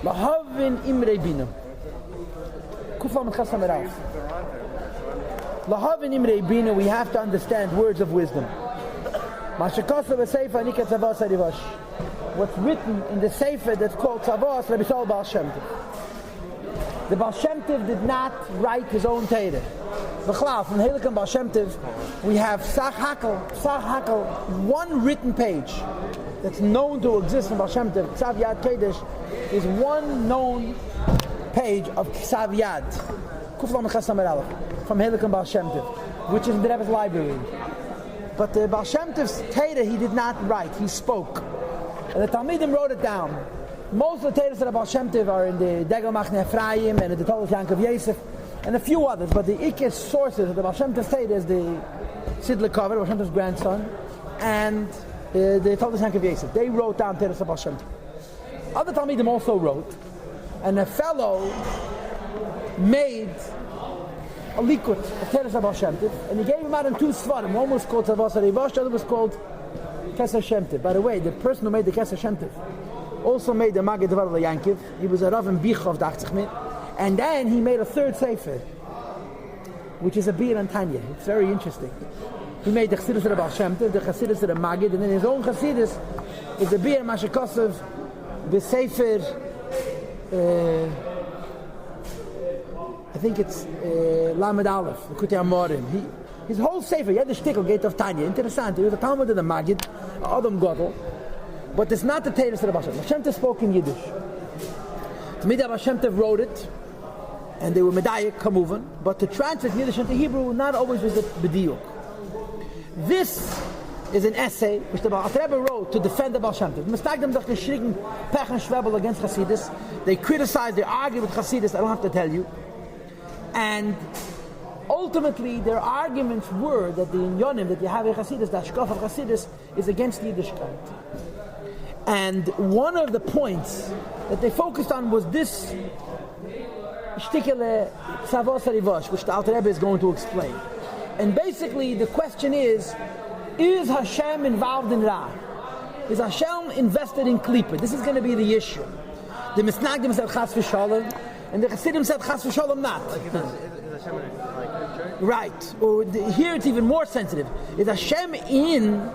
Lahavin imrei bina. Kufam chasam erav. Lahavin imrei bina, we have to understand words of wisdom. Mashakasa v'seifa nika tzavas harivash. What's written in the sefer that's called Tzavos Rabbi Sol Baal Shem Tov. The Baal Shem Tov did not write his own Torah. V'chlal, from Helikan Baal Shem Tov, we have Sach Hakel, one written page that's known to exist in Baal Shem Tov. Ksav Yad Kodesh is one known page of Ksav Yad, Kuflam Chasam Aleph, from Helikan Baal Shem Tov, which is in the Rebbe's library. But the Baal Shem Tov's Torah he did not write, he spoke. And the Talmidim wrote it down. Most of the Torahs of the Baal Shem Tov are in the Degel Machne Ephraim and in the Tolos Yankov Yosef and a few others. But the Ikis sources of the Baal Shem Tov's Torah is the Sid Lekover, Baal Shem Tov's grandson, and the Tolos Yankov Yosef. They wrote down Torahs of Baal Shem Tov. Other Talmidim also wrote, and a fellow made a likut of Torahs of Baal Shem Tov, and he gave him out in two svarim. One was called Tzavos Harivash, the other was called Keser Shem Tov. By the way, the person who made the Keser Shem Tov also made the Magid Devar Yankiv. He was a Rav in Bichov Dachtzchmit, and then he made a third sefer, which is a Bir and Tanya. It's very interesting. He made the Chassidus of the Baal Shem Tov, the Chassidus of the Magid, and then his own Chassidus is the Bir Mashakosov, the Sefer. I think it's Lamed Aleph, the Kutei Amorim. His whole sefer, he had the shtickle gate of Tanya. Interessant. He was a Talmud of the Magid, Adam Godel, but it's not the Torah of the Baal Shem Tov. Baal Shem Tov spoke in Yiddish. Tmida Baal Shem Tov wrote it, and they were Medayik, Kamuvan, but to translate Yiddish into Hebrew, not always was it B'diuk. This is an essay which the Baal Rebbe wrote to defend the Baal Shem Tov. Mistagdem doch geschrieben, Pech and Schwebel against Chassidus. They criticized, they argued with Chassidus, I don't have to tell you. And ultimately, their arguments were that the inyonim that you have in Chassidus, the Ashkaf of Chassidus, is against Yiddishkeit. And one of the points that they focused on was this shtikele Tzavos Harivash, which the Alter Rebbe is going to explain. And basically, the question is Hashem involved in Ra? Is Hashem invested in Klippa? This is going to be the issue. The Misnagdim said Chas v'Shalom, and the Chassidim said Chas v'Shalom not. Right. Or here it's even more sensitive. Is Hashem in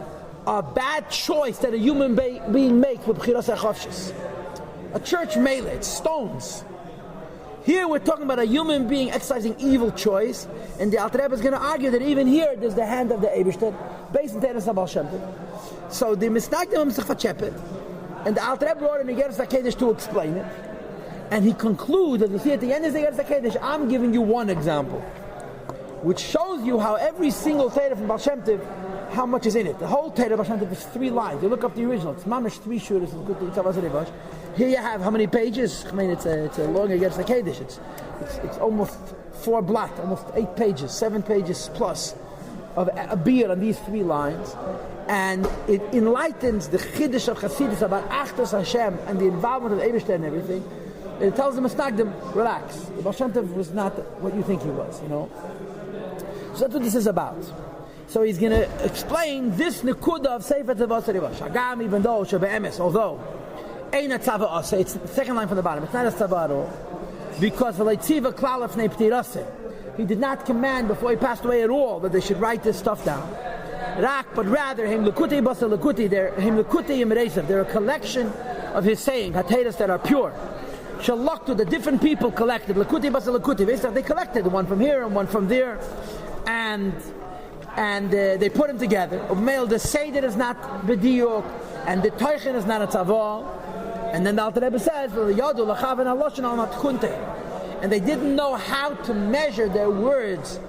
a bad choice that a human being makes with B'chiras HaChavshis? A church mele, it's stones. Here we're talking about a human being exercising evil choice, and the Alter Rebbe is going to argue that even here there's the hand of the Eibishter, based on Teres Baal Shem Tov. So the Misnagdim Sechvachepet, and the Alter Rebbe wrote in the Igeres HaKedesh to explain it, and he concludes that you see at the end of the Igeres HaKedesh, I'm giving you one example, which shows you how every single Torah from Baal Shem Tov, how much is in it. The whole Torah of Baal Shem Tov is 3 lines. You look up the original, it's mamish 3 shuras. Here you have how many pages? I mean, it's a long Igeres HaKedesh. It's almost 4 blot, almost 8 pages, 7 pages plus of a beer on these 3 lines, and it enlightens the chiddush of Chassidus about Achdos Hashem and the involvement of Eibishter and everything. It tells the Misnagdim, relax. The Baal Shem Tov was not what you think he was, you know. So that's what this is about. So he's going to explain this nekuda of Sefer Tzavos Harivash. Hagam even though shebe'emes, although Eina Tzava Asa, it's the second line from the bottom. It's not a Tzava at all, because v'leitziva klal lefnei p'tirase, he did not command before he passed away at all that they should write this stuff down. Rak, but rather him lekuti basa lekuti. They're him lekuti imresav. They're a collection of his saying hateiras that are pure. Shalok to the different people collected. Lekuti basa lekuti. They collected one from here and one from there, and they put them together. U'meil the seder is not b'diuk, and the toichen is not a tzavah. And then the Alter Rebbe says, and they didn't know how to measure their words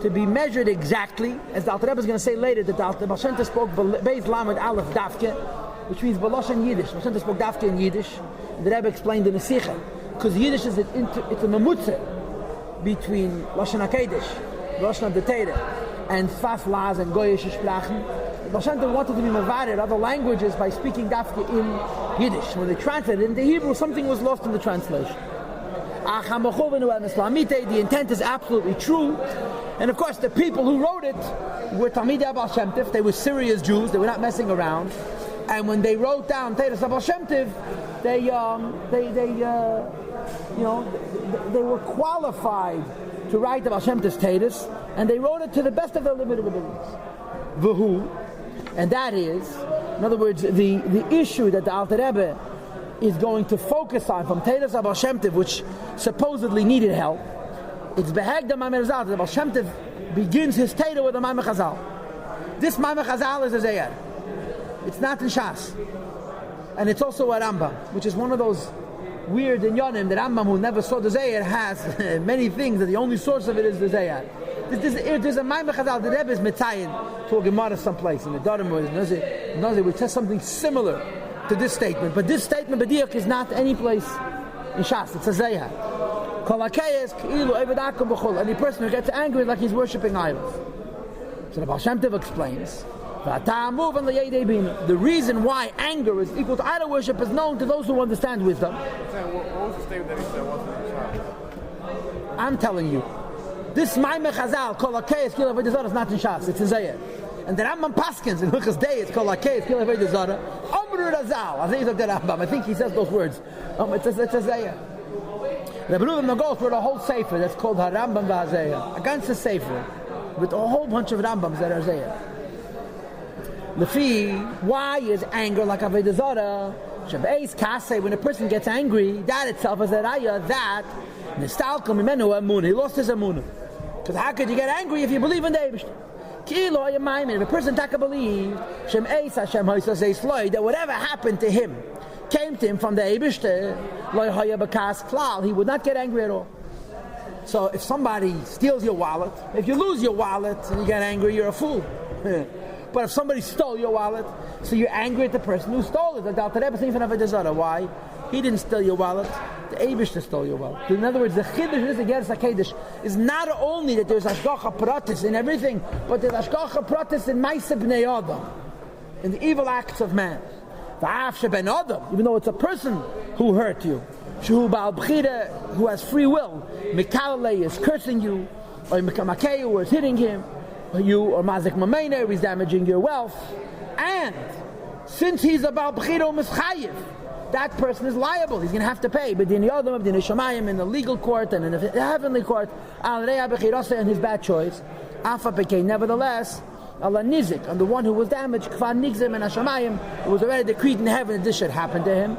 to be measured exactly, as the Alter Rebbe is going to say later that the Alter Baal Shem Tov spoke Beis Lamed Aleph Dafke, which means Baloshan Yiddish. Baal Shem Tov spoke Dafke in Yiddish. The Rebbe explained in the Sikha, because Yiddish is it's a mamutze between Lashon HaKodesh, Lashon of the Torah, and Sfas Laz and Goyish Sprachen. Baal Shem Tov wanted to be mavared other languages by speaking Dafke in Yiddish. When they translated it into Hebrew, something was lost in the translation. The intent is absolutely true. And of course, the people who wrote it were Talmidei Baal Shem Tov. They were serious Jews. They were not messing around. And when they wrote down Teres Baal Shem Tov, they were qualified to write the Baal Shem Tov's status, and they wrote it to the best of their limited abilities. V'hu, and that is, in other words, the issue that the Alter Rebbe is going to focus on from Teiras Baal Shem Tov, which supposedly needed help. It's Beheg the Maimer Chazal. The Baal Shem Tov begins his Teira with the Maimer Chazal. This Maimer Chazal is a Zayar. It's not in Shas. And it's also a Rambam, which is one of those weird inyanim that Rambam, who never saw the Zayar, has many things that the only source of it is the Zayar. There's a Maimer Chazal. The Rebbe is Metayin to a Gemara someplace in the Darim or Nazir, which says something similar to this statement. But this statement, B'diak, is not any place in Shas. It's a Zayar. Any person who gets angry like he's worshipping idols. So the Baal Shem Tov explains, the reason why anger is equal to idol worship is known to those who understand wisdom. What was the statement that he said wasn't in Shas? I'm telling you, this Maimer Chazal, Kol HaKeis Kil Avodah Zarah, is not in Shas, it's in Zayir. And the Rambam Paskins in Hilchos Day, it's Kol HaKeis Kil Avodah Zarah, Amru Razal. I think he says those words. It's a Zayir. The Rebbe Nagos wrote a whole sefer that's called HaRambam VaHazayah, a ganze sefer with a whole bunch of Rambams that are Zayah. Lefi, why is anger like Avodah Zarah? Shabeis Kaseh, when a person gets angry, that itself is a raya that Nistalka Mimenu Amunah, he lost his Amunah. Because how could you get angry if you believe in the Eibishter? Kilo Yamayim, if a person taka believed Shemeis Hashem Hoysasei Sloi, that whatever happened to him came to him from the Eibishter, Lo Haya B'Kas Klal, he would not get angry at all. So if somebody steals your wallet, if you lose your wallet and you get angry, you're a fool. But if somebody stole your wallet, so you're angry at the person who stole it. The Alter Rebbe saying for Avodah Zarah. Why? He didn't steal your wallet. The Eibishter stole your wallet. In other words, the Chiddush is the Geras HaKedesh is not only that there's Hashgacha Pratis in everything, but there's Hashgacha Pratis in Ma'aseh Bnei Adam, in the evil acts of man. V'af sheben Adam, even though it's a person who hurt you. Shehu Baal B'chira, who has free will. Mikalei is cursing you, or Mikamakeu is hitting him, or you, or Mazik Mameiner is damaging your wealth. And since he's a Baal B'chira Mischayev, that person is liable. He's going to have to pay. But in the Yodam, in the Shamayim, in the legal court, and in the heavenly court, Al Reya B'chirasa and his bad choice. Afa Pekei, nevertheless, Allah Nizik, on the one who was damaged, Kfar Nigzim and Hashamayim, it was already decreed in heaven that this should happen to him.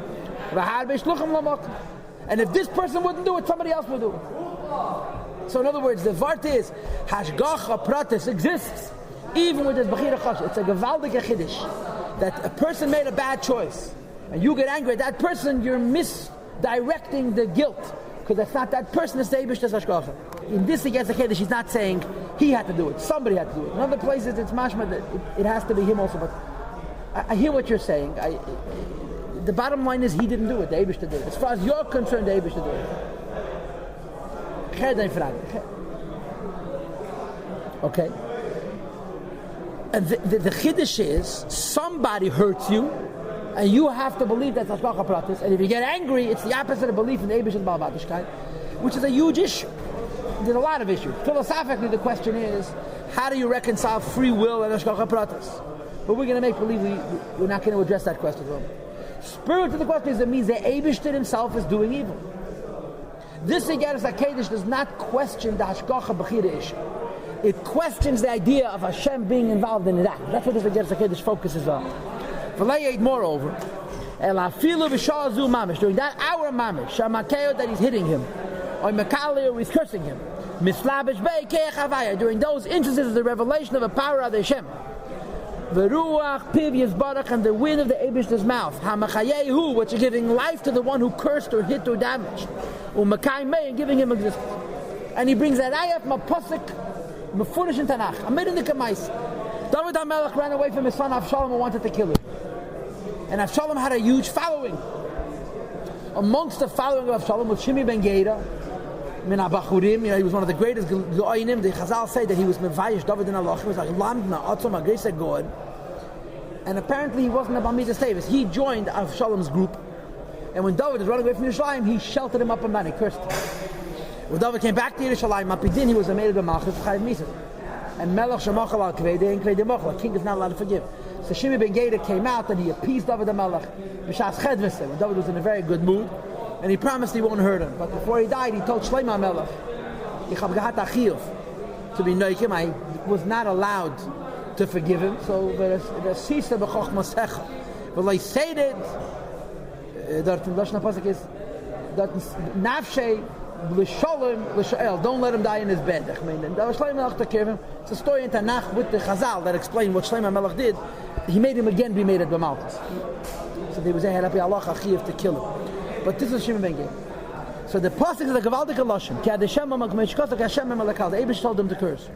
And if this person wouldn't do it, somebody else would do it. So in other words, the vart is, Hashgacha Pratis exists, even with this B'chira Chosh. It's a gewaldige Chiddush, that a person made a bad choice, and you get angry at that person, you're misdirecting the guilt, because that's not that person, it's the Eibishter's Hashgacha. In this against the Chiddush, he's not saying he had to do it, somebody had to do it. In other places, it's mashma that it has to be him also, but I hear what you're saying. The bottom line is he didn't do it, the Eibishter did it. As far as you're concerned, the Eibishter did it. Okay? And the Chiddush is, somebody hurts you, and you have to believe that's Hashgacha Pratis, and if you get angry, it's the opposite of belief in the Eibishter Baal Batishkeit, which is a huge issue. There's a lot of issues. Philosophically, the question is, how do you reconcile free will and Hashgacha Pratis? But we're going to make believe we're not going to address that question. Spirit of the question is, it means the Eibishter himself is doing evil. This Geras HaKedesh does not question the Hashgacha B'chira issue. It questions the idea of Hashem being involved in that. That's what this Geras HaKedesh focuses on. Moreover, during that hour mamish, Shamakeo that he's hitting him, or Mekali or he's cursing him, during those instances of the revelation of the power of the Hashem. V'ruach piv yizbarach, and the wind of the Eibishter's mouth, hamachayehu, which is giving life to the one who cursed or hit or damaged, u'makayim mei, and giving him existence. And he brings that ayah from a pasuk mefurish in Tanakh, amid in the Kamais. David HaMelech ran away from his son Avshalom and wanted to kill him. And Avshalom had a huge following. Amongst the following of Avshalom was Shimi ben Geira, min Abachurim. He was one of the greatest Go'inim. The Chazal say that he was Mevayish David in Allah. He was like Lamdna, Atzom, Agresa God. And apparently he wasn't a Bamidas Tavis. He joined Avshalom's group. And when David was running away from Yerushalayim, he sheltered him up and down. He cursed him. When David came back to Yerushalayim, Mapidin, he was a maid of the Malchus, Chayiv Misa. And Melech Shemachal al Kvede and Kvede Machal. A king is not allowed to forgive. So Shimi ben Geda came out and he appeased David HaMelech. B'shas Chedvese, when David was in a very good mood, and he promised he won't hurt him. But before he died, he told Shlomo HaMelech, Ich hab gehat achiyuv to be noikim. I was not allowed to forgive him. So the sisa b'chochmasecha. But like say that, that the Lashon HaPasuk is that nafshei l'sholem l'shoel. Don't let him die in his bed. I mean, and Shlomo HaMelech took care of him. It's a story in Tanakh with the Chazal that explain what Shlomo HaMelech did. He made him again be made at B'malchus. So they was a halapi Allah achiyuv to kill him. But this is Shimon ben Geda. So the pasuk is a gewaltige lashon. Ki Hashem ma'mekmeshkos ki Hashem ma'melekal. The Eibush told them to curse.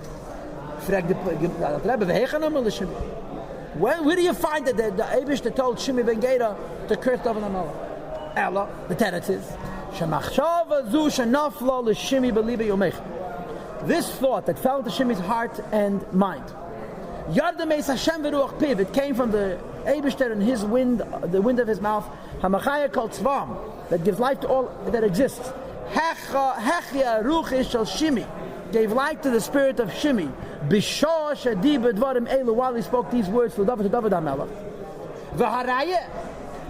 Frag the Rebbe v'hechanam l'Shimon. Where do you find that the Eibush that told Shimon ben Geda to curse David HaMelech? Ella, the teretz is shemachshava zu shenafla l'Shimi b'libe yomech. This thought that fell into Shimi's heart and mind. Yardameis Hashem v'ruach piv. It came from the Eibush in his wind, the wind of his mouth. Hamachaya called tzvam, that gives life to all that exists. Hechya ruchish shel Shimi, gave life to the spirit of Shimi. Bishah shadi b'dvarim elu, while he spoke these words to David HaMelech. V'harayeh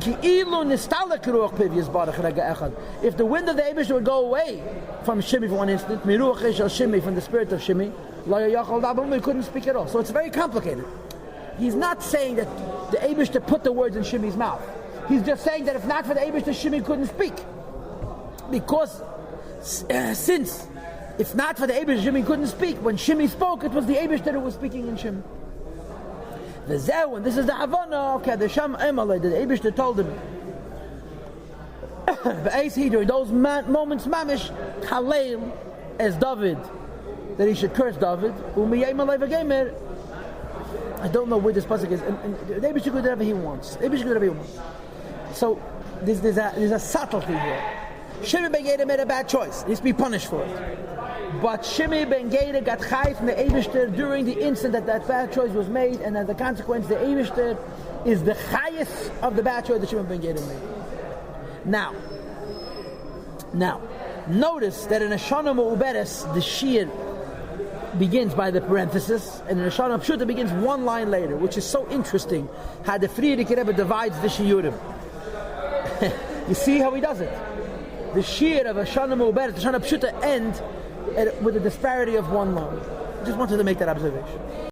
ki ilu nistalek ruach piv yizbarach rega echad. If the wind of the Eibush would go away from Shimi for one instant, miruchish shel Shimi, from the spirit of Shimi, lo yachol dabam, he couldn't speak at all. So it's very complicated. He's not saying that the Eibush put the words in Shimi's mouth. He's just saying that if not for the Eibush, the Shimi couldn't speak. Because since if not for the Eibush, Shimi couldn't speak. When Shimi spoke, it was the Eibush that was speaking in Shimi. The Zeh, and this is the Havana of Kadesham Emaleh, the Eibush that told him. During those moments, Mamish, Halel, as David, that he should curse David. I don't know where this pasuk is. And the Eibush should do whatever he wants. The Eibush should do whatever he wants. So there's a subtlety here. Shimi ben Geda made a bad choice. He needs to be punished for it. But Shimi ben Geda got chayv from the Eibishter during the instant that bad choice was made, and as a consequence, the Eibishter is the highest of the bad choice that Shimi ben Geda made. Now, notice that in Ashana Mu'uberes, the Shir begins by the parenthesis, and in Ashana Pshuta begins one line later, which is so interesting, how the Frierdiker Rebbe divides the Shiurim. You see how he does it? The Shir of Ashana Mu'uberes, the Ashana Pshuta end with a disparity of one line. I just wanted to make that observation.